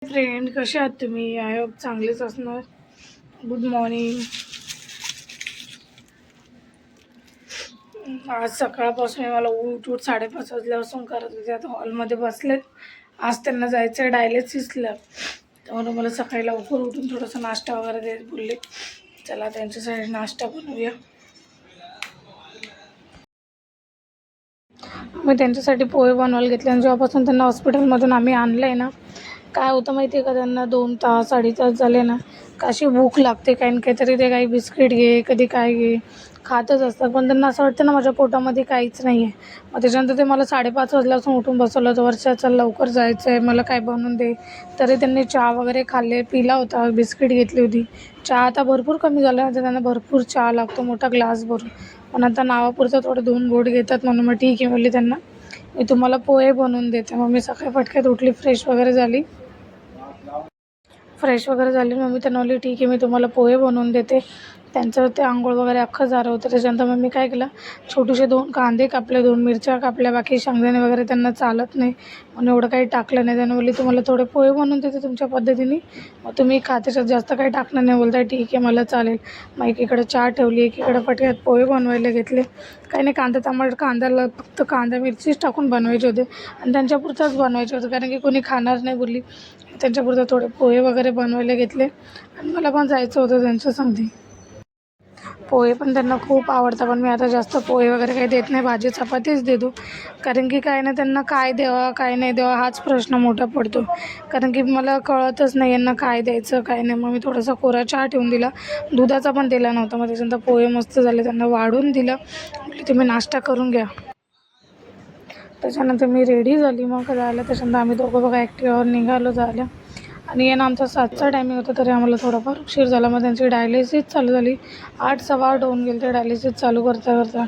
Friend, कसे आहात तुम्ही? आय होप चांगलेच असणार. Good morning. आज सकाळपासून मला उठ 5:30 वाजल्यापासून करत होते. आता हॉलमध्ये बसलेत. आज त्यांना जायचं आहे डायलिसिसला, त्यामुळे मला सकाळी लवकर उठून थोडासा नाश्ता वगैरे देत बोलले. चला त्यांच्यासाठी नाश्ता बनवूया. मी त्यांच्यासाठी पोहे बनवायला घेतले आणि जेव्हापासून त्यांना हॉस्पिटलमधून आम्ही आणलं आहे ना, काय होतं माहिती आहे का, त्यांना 2 तास 2.5 तास झाले ना, कशी भूक लागते. काही ना काहीतरी ते काही बिस्किट घे, कधी काय घे, खातच असतात. पण त्यांना असं वाटतं ना माझ्या पोटामध्ये काहीच नाही आहे. मग त्याच्यानंतर ते मला 5:30 वाजल्यापासून उठून बसवलं होतं. वर्षा चल लवकर जायचं आहे, मला काय बनवून दे. तरी त्यांनी चहा वगैरे पिला होता, बिस्किट घेतली होती. चहा आता भरपूर कमी झाला आहे, त्यांना भरपूर चहा लागतो, मोठा ग्लास भरून. पण आता नावापुरतं थोडं 2 घोट घेतात म्हणून मग ठीक आहे म्हणली त्यांना, मी तुम्हाला पोहे बनवून देते. मग मी सकाळी पटक्यात उठली, फ्रेश वगैरे झाली. मग मी त्यांना म्हणली ठीक आहे, मी तुम्हाला पोहे बनवून देते. त्यांचं ते आंघोळ वगैरे अख्खं झालं होतं. त्याच्यानंतर मग मी काय केलं, छोटेसे 2 कांदे कापले, 2 मिरच्या कापल्या. बाकी शेंगदाणे वगैरे त्यांना चालत नाही म्हणून एवढं काही टाकलं नाही. त्यांना बोलली तुम्हाला थोडे पोहे बनवून देते तुमच्या पद्धतीने, मग तुम्ही खा, त्याच्यात जास्त काही टाकलं नाही. बोलताय ठीक आहे, मला चालेल. मग एकीकडे चहा ठेवली, एकीकडे पटक्यात पोहे बनवायला घेतले. काही नाही, कांद्याला फक्त कांदा मिरचीच टाकून बनवायचे होते आणि त्यांच्यापुरताच बनवायचे होते, कारण की कोणी खाणार नाही बोलली. त्यांच्यापुरतं थोडे पोहे वगैरे बनवायला घेतले आणि मला पण जायचं होतं त्यांच्या संगती. पोहे पण त्यांना खूप आवडतं, पण मी आता जास्त पोहे वगैरे काही देत नाही, भाजी चपातीच देतो. कारण की काय ना, त्यांना काय द्यावा काय नाही द्यावा हाच प्रश्न मोठा पडतो. कारण की मला कळतच नाही यांना काय द्यायचं काय नाही. मग मी थोडासा कोरा चहा ठेवून दिला, दुधाचा पण दिला नव्हता. मग त्याच्यानंतर पोहे मस्त झाले, त्यांना वाढून दिलं. म्हटलं तुम्ही नाश्ता करून घ्या. त्याच्यानंतर मी रेडी झाली मग जायला. त्याच्यानंतर आम्ही दोघं बघा ॲक्टिवावर निघालो जायला. आणि आहे ना, आमचा 7चा टायमिंग होता, तरी आम्हाला थोडाफार उशीर झाला. मग त्यांची डायलिसिस चालू झाली. 8 सव्वा 8 होऊन गेले ते डायलिसिस चालू करता.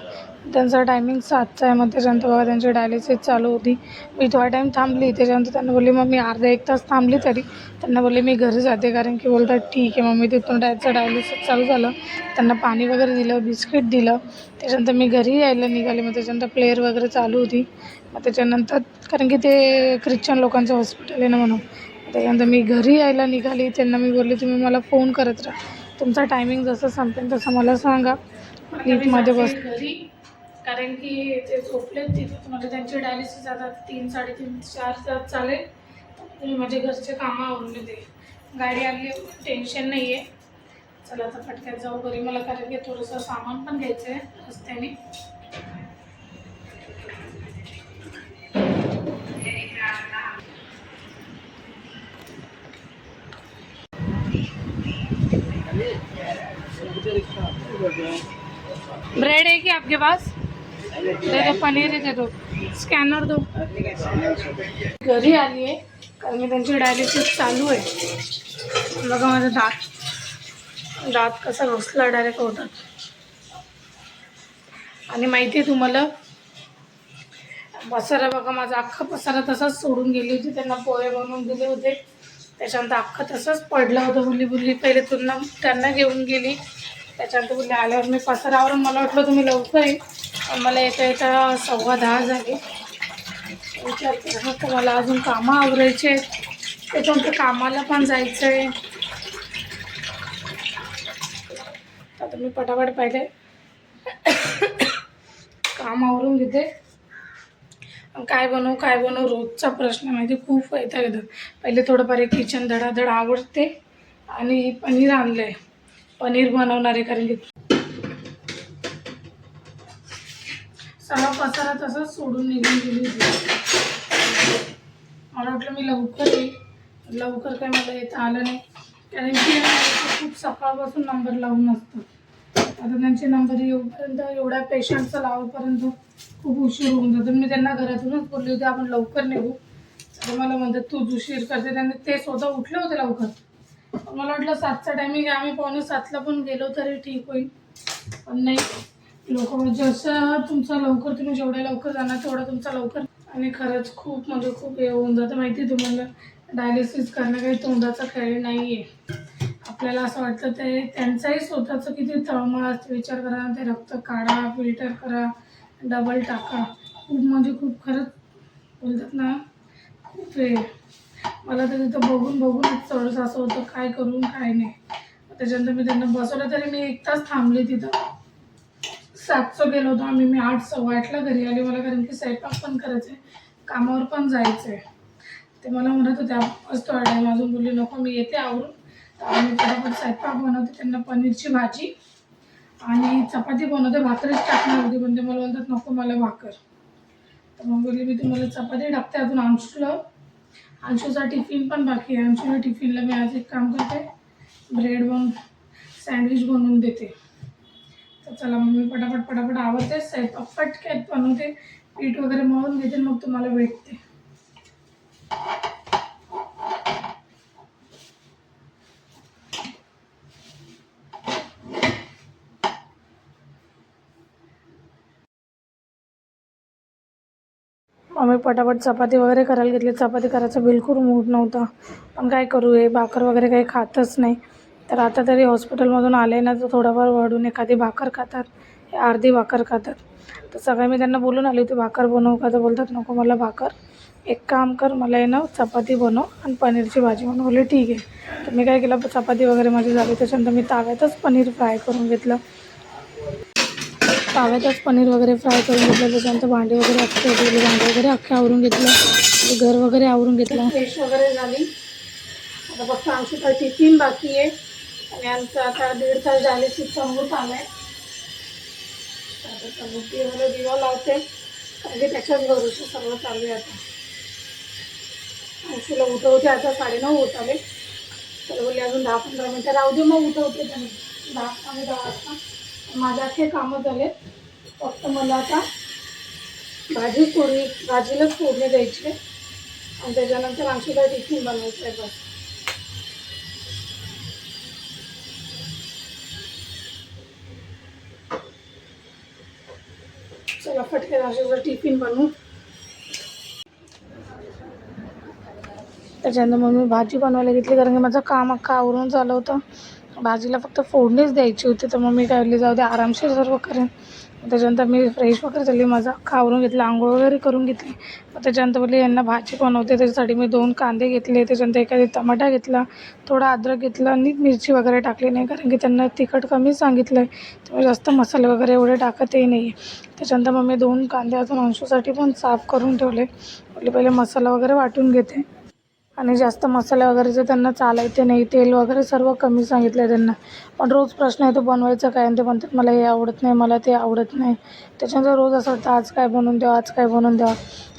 त्यांचा टायमिंग 7चा आहे. मग त्याच्यानंतर बघा त्यांची डायलिसिस चालू होती. मी थोडा टाईम थांबली. त्याच्यानंतर त्यांना बोलली मग मी अर्धा 1 तास थांबली. तरी त्यांना बोलले मी घरी जाते, कारण की बोलतात ठीक आहे. मग मी तिथून डायलिसिस चालू झालं. त्यांना पाणी वगैरे दिलं, बिस्किट दिलं. त्याच्यानंतर मी घरी यायला निघाले. मग त्याच्यानंतर प्लेयर वगैरे चालू होती. मग त्याच्यानंतर कारण की ते ख्रिश्चन लोकांचं हॉस्पिटल आहे ना म्हणून, त्याच्यानंतर मी घरी यायला निघाली. त्यांना मी बोलले तुम्ही मला फोन करत राहा, तुमचा टायमिंग जसं संपेल तसं मला सांगा. लिफ्टमध्ये बस घरी, कारण की ते झोपलेत तिथे. म्हणजे त्यांची डायलिसिस आता 3, 3:30, 4 तास चालेल. तुम्ही माझे घरचे कामं आवरून येते. गाडी आली, टेन्शन नाही आहे. चला आता पटक्यात जाऊ घरी, मला कारण की थोडंसं सामान पण घ्यायचं आहे रस्त्याने. ब्रेड है क्या आपके पास? दे दो, पनीर दे दो, स्कॅनर दो. घरी आली आहे, कारण मी त्यांची डायलिसिस चालू आहे. बघा माझा दात कसा घुसला डायरेक्ट होतात. आणि माहिती आहे तुम्हाला, पसारा बघा माझा अख्खा पसारा तसाच सोडून गेली होती. त्यांना पोहे बनवून दिले होते, त्याच्यानंतर अख्खा तसंच पडलं होतं. बुली पहिले त्यांना घेऊन गेली. त्याच्यानंतर बोलले आल्यावर मी पसारावरून, मला वाटलं तुम्ही लवकर येईल, पण मला येता 10:15 झाले. विचार करा तर मला अजून कामं आवरायचे, त्याच्यानंतर कामाला पण जायचं आहे. आता मी पटापट पहिले काम आवरून घेते. काय बनवू रोजचा प्रश्न माहिती, खूप वैताग येतं. पहिले थोडंफार किचन धडाधड आवडते आणि पनीर आणलं आहे, पनीर बनवणार आहे. कारण की सगळा पसारा तसंच सोडून निघून गेली होती. मला वाटलं मी लवकर येईल, लवकर काय मला येता आलं नाही. कारण की खूप सकाळपासून नंबर लावून असतात. आता त्यांचे नंबर येऊपर्यंत, एवढ्या पेशंटचा लावपर्यंत खूप उशीर होऊन जातो. मी त्यांना घरातूनच बोलली होती आपण लवकर निघू, तर मला म्हणतात तूच उशीर करते. त्यांनी ते स्वतः उठले होते लवकर, पण मला वाटलं 7चा टायमिंग आहे, आम्ही 6:45ला पण गेलो तरी ठीक होईल. पण नाही, लोक जसं तुमचा लवकर, तुम्ही जेवढ्या लवकर जाणार तेवढा तुमचा लवकर. आणि खरंच खूप खूप हे होऊन जातं माहिती तुम्हाला. डायलिसिस करणं काही तोंडाचा खेळ नाही आहे. आपल्याला असं वाटतं ते त्यांचाही स्वतःचं किती तळमळ असते. विचार करा, ते रक्त काढा, फिल्टर करा, डबल टाका. खूप खरंच बोलतात ना, खूप हे. मला तर तिथं बघून बघूनच थोडंसं असं होतं काय करून काय नाही. त्याच्यानंतर मी त्यांना बसवलं, तरी मी 1 तास थांबले तिथं. 700 गेलो होतो आम्ही. मी 8 सव्वा 8ला घरी आले मला, कारण की स्वयंपाक पण करायचं आहे, कामावर पण जायचं आहे. ते मला म्हणत होते असं थोडा टाईम अजून. बोलली नको मी येते आवरून. तर आम्ही पटापट स्वयंपाक बनवते. त्यांना पनीरची भाजी आणि चपाती बनवते. भाकरीच टाकणार होती पण ते मला बोलतात नको मला भाकर. तर मग बोलली मी तुम्हाला चपाती टाकते. अजून अंशूचा टिफिन पण बाकी आहे. अंशूला टिफिनला मी आज एक काम करते, ब्रेड बनवून सँडविच बनवून देते. तर चला मग मी पटापट आवडते, स्वयंपाक पटक्यात बनवते, पीठ वगैरे मळून घेते, मग तुम्हाला भेटते. मग मी पटापट चपाती वगैरे करायला घेतली. चपाती करायचा बिलकुल मूड नव्हता, पण काय करू, हे भाकर वगैरे काही खातच नाही. तर आता तरी हॉस्पिटलमधून आले ना, तर थोडाफार वाढून एखादी भाकर खातात, अर्धी भाकर खातात. तर सगळं मी त्यांना बोलून आली होती भाकर बनवू का, तर बोलतात नको मला भाकर, एक काम कर मला आहे ना चपाती बनव आणि पनीरची भाजी बनव. बोलले ठीक आहे. तर मी काय केलं, चपाती वगैरे माझी झाली, त्याच्यानंतर मी ताव्यातच पनीर फ्राय करून घेतलं. ताव्यातच पनीर वगैरे फ्राय करून घेतलं. त्याच्यानंतर भांडी वगैरे अख्खे आवरून घेतलं, घर वगैरे आवरून घेतलं, फ्रेश वगैरे झाली. आता फक्त आमचा टिफिन बाकी आहे आणि आमचं आता 1.5 तास डायलिसिसचा होत आला आहे. आता बुद्धीवर दिवा लावते, कारण की त्याच्याच भरोसे सर्व चालू आहे. आता अंशूला उठवते, आता 9:30 होत आले. तर बोलले अजून 10-15 मिनटं राहू दे, मग उठवते त्यांनी 10 वाजता. माझे अख्खे कामं झाले, फक्त मला आता भाजीलाच फोडणी द्यायची आहे आणि त्याच्यानंतर अंशूला टिफिन बनवायचं आहे बस. चला पटकन अंशूचा टिफिन बनवू. त्याच्यानंतर मग मी भाजी बनवायला घेतली, कारण की माझं काम अख्खं आवरून झालं होतं. भाजीला फक्त फोडणीच द्यायची होती. तर मग मी काय जाऊ दे आरामशीर सर्व करेन. त्याच्यानंतर मी फ्रेश वगैरे झाली, माझं अख्खं आवरून घेतलं, आंघोळ वगैरे करून घेतली. मग त्याच्यानंतर बोलली यांना भाजी बनवते, त्याच्यासाठी मी 2 कांदे घेतले, त्याच्यानंतर एखादी टमाटा घेतला, थोडा अद्रक घेतला आणि मिरची वगैरे टाकली नाही, कारण की त्यांना तिखट कमी सांगितलं आहे. तर मी जास्त मसाले वगैरे एवढे टाकतही नाही आहे. त्याच्यानंतर मग मी 2 कांदे अजून अंशूसाठी पण साफ करून ठेवले. बोलले पहिले मसाला वगैरे वाटून घेते. आणि जास्त मसाले वगैरेचं त्यांना चालायचे नाही, तेल वगैरे सर्व कमी सांगितलं आहे त्यांना. पण रोज प्रश्न आहे तो बनवायचा काय, आणि ते म्हणतात मला हे आवडत नाही, मला ते आवडत नाही. त्याच्यानंतर रोज असं वाटतं आज काय बनवून द्यावं, आज काय बनवून द्यावं.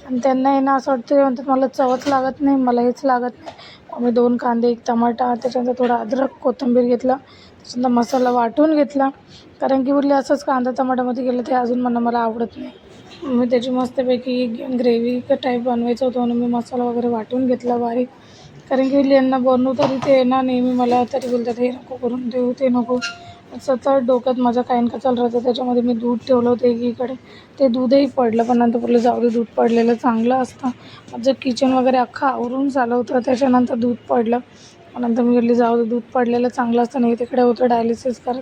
आणि त्यांना आहे ना असं वाटतं, ते म्हणतात मला चवच लागत नाही, मला हेच लागत नाही. मग मी 2 कांदे, 1 टमाटा, त्याच्यानंतर थोडा अद्रक, कोथिंबीर घेतला. त्याच्यानंतर मसाला वाटून घेतला, कारण की बोलली असंच कांदा टमाट्यामध्ये गेलं ते अजून मला आवडत नाही. मी त्याची मस्तपैकी ग्रेव्ही टाईप बनवायचं होतं म्हणून मी मसाला वगैरे वाटून घेतला बारीक, कारण की यांना बनवू तरी ते ना नेहमी मला तरी बोलतात हे नको करून देऊ, ते नको. सतत डोक्यात माझं काही ना चालू राहतं. त्याच्यामध्ये मी दूध ठेवलं होतं एकीकडे, ते दूधही पडलं, पण नंतर बोलले जाऊ दे दूध पडलेलं चांगलं असतं. माझं किचन वगैरे अख्खं आवरून झालं होतं, त्याच्यानंतर दूध पडलं. नंतर मी बोलली जाऊ दे दूध पडलेलं चांगलं असतं, नाही तिकडे होतं डायलिसिस करत.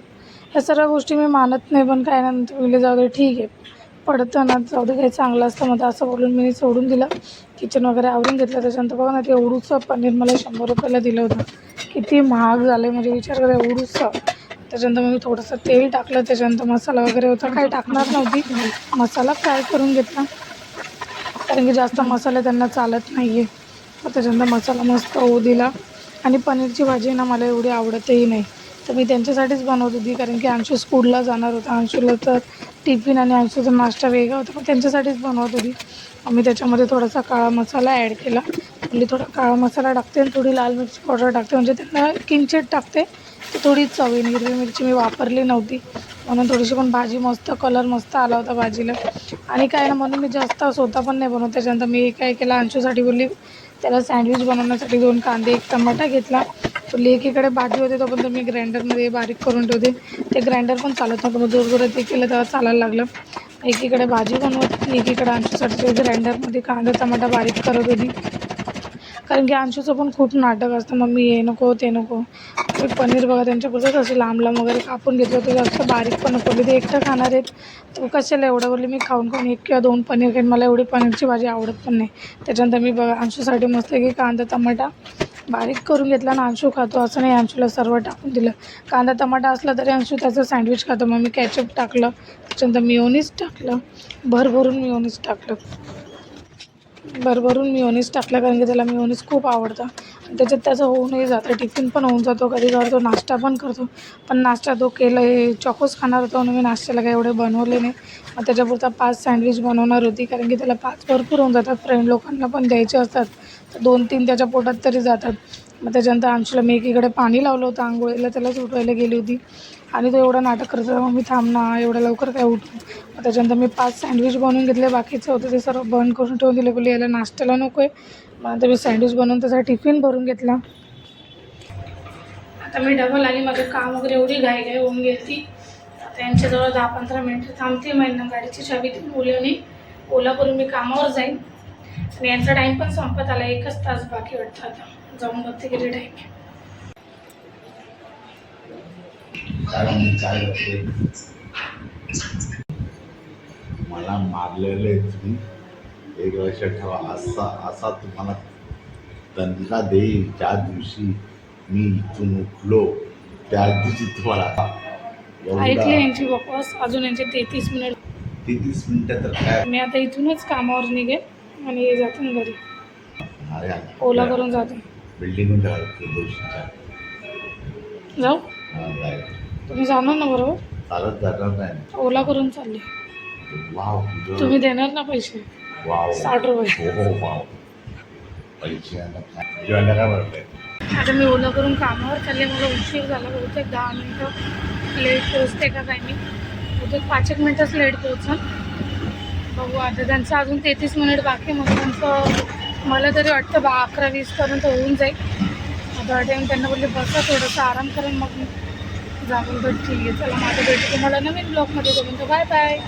ह्या सर्व गोष्टी मी मानत नाही, पण काय नंतर बोलले जाऊ दे ठीक आहे, पडतं ना जाऊ दे काही चांगलं असतं. मग असं बोलून मी सोडून दिलं, किचन वगैरे आवरून घेतलं. त्याच्यानंतर बघा ना ते एवढूचं पनीर मला 100 रुपयाला दिलं होतं. किती महाग झालं आहे म्हणजे विचार करा, एवढूचं. त्याच्यानंतर मी थोडंसं तेल टाकलं, त्याच्यानंतर मसाला वगैरे होता, काही टाकणार नव्हती, मसाला फ्राय करून घेतला, कारण की जास्त मसाले त्यांना चालत नाही आहे. मग त्याच्यानंतर मसाला मस्त होऊ दिला. आणि पनीरची भाजी ना मला एवढी आवडतही नाही, तर मी त्यांच्यासाठीच बनवत होती, कारण की अंशू स्कूलला जाणार होता. अंशूला तर टिफिन आणि अंशूचा नाश्ता वेगळा होता, पण त्यांच्यासाठीच बनवत होती. मी त्याच्यामध्ये थोडासा काळा मसाला ॲड केला. म्हणजे थोडा काळा मसाला टाकते आणि थोडी लाल मिरची पावडर टाकते, म्हणजे त्यांना किंचित टाकते, तर थोडी चव येईल. हिरवी मिरची मी वापरली नव्हती, म्हणून थोडीशी पण भाजी मस्त कलर मस्त आला होता भाजीला. आणि काय ना म्हणून मी जास्त स्वतः पण नाही बनवत. त्याच्यानंतर मी काय केलं, अंशूसाठी बोलली त्याला सँडविच बनवण्यासाठी 2 कांदे, 1 टमाटा घेतला. बोलली एकीकडे भाजी होते तोपर्यंत मी ग्राइंडरमध्ये बारीक करून ठेवते. ते ग्राइंडर पण चालत नव्हतं, मग जोरजोरात ते केलं तेव्हा चालायला लागलं. एकीकडे भाजी बनवत होती, एकीकडे अंशूसाठी ग्राइंडरमध्ये कांदा टमाटा बारीक करत होती, कारण की अंशूचं पण खूप नाटक असतं, मम्मी हे नको ते नको. मी पनीर बघा त्यांच्यापुरतं असे लांब लांब वगैरे कापून घेतलं होतं, जास्त बारीक पण नको. ते एकटं खाणार आहेत, तर कशाला एवढं बोलले. मी खाऊन 1 किंवा 2 पनीर खाईन, मला एवढी पनीरची भाजी आवडत पण नाही. त्याच्यानंतर मी बघा अंशूसाठी मस्त की कांदा टमाटा बारीक करून घेतला ना, अंशू खातो असं नाही, अंशूला सर्व टाकून दिलं. कांदा टमाटा असला तरी अंशू त्याचं सँडविच खातो. मग मी कॅचअप टाकलं, त्याच्यानंतर मिओनीज टाकलं, भरभरून मिओनीज टाकलं, भरभरून मिओनीज टाकलं, कारण की त्याला मिओनीज खूप आवडतं. आणि त्याच्यात त्याचं होऊनही जातं, टिफिन पण होऊन जातो, कधी तो नाश्ता पण करतो. पण नाश्ता तो केलं, हे चॉकोस खाणार होता म्हणून मी नाश्त्याला काही एवढे बनवले नाही. मग त्याच्यापुरता 5 सँडविच बनवणार होती, कारण की त्याला 5 भरपूर होऊन जातात. फ्रेंड लोकांना पण द्यायचे असतात, तर 2-3 त्याच्या पोटात तरी जातात. मग त्याच्यानंतर अंशूला मी एकीकडे पाणी लावलं होतं आंघोळीला, त्यालाच उठवायला गेली होती. आणि तो एवढा नाटक करत होता, मग मी थांब ना, एवढ्या लवकर काय उठू. मग त्याच्यानंतर मी 5 सँडविच बनवून घेतले, बाकीचं होतं ते सर्व बंद करून ठेवून दिले, बोलले याला नाश्त्याला नको आहे. मग नंतर मी सँडविच बनवून त्याचा टिफिन भरून घेतला. आता मी डबल आली, माझं काम वगैरे एवढी घाई होऊन गेली. आता यांच्याजवळ 10-15 मिनटं थांबते. महिना गाडीची चावी देऊन ओल्याने ओला करून मी कामावर जाईन. आणि यांचा टाईम पण संपत आला, 1च तास बाकी वाटतं. आता जाऊन बघते किती टाईम आहे. मला मारलेले तुम्ही 1 वर्ष ठेवा, असा तुम्हाला दंडला देईल. ज्या दिवशी मी इथून उठलो त्या दिवशी तुम्हाला ऐकले यांची वापस. अजून यांचे 33 मिनिट. 33 मिनिटं तर काय. मी आता इथूनच कामावर निघेन आणि जाते घरी, अरे ओला करून जाते. बिल्डिंग दोषीच्या जाऊ, तुम्ही जाणार ना बरोबर? चालत जाणार नाही, ओला करून चालले. वाव. तुम्ही देणार ना पैसे? वाव, 60 रुपये. हो वाव. पैसे जेवायला काय भरलंय. आता मी ओला करून कामावर चालले. मला उशीर झाला, बहुतेक 10 मिनटं लेट पोहोचते का काय. मी बहुतेक 5 मिनटंच लेट पोहोचन. बघू आता, त्यांचं अजून 33 मिनिट बाकी. मग त्यांचं मला तरी वाटतं 11-20 पर्यंत होऊन जाईल. आता टाईम त्यांना बोलले बसा थोडंसं आराम करेन, मग जाऊन. तर ठीक आहे, चला माझं भेटू तुम्हाला नवीन ब्लॉगमध्ये. तोपर्यंत बाय बाय.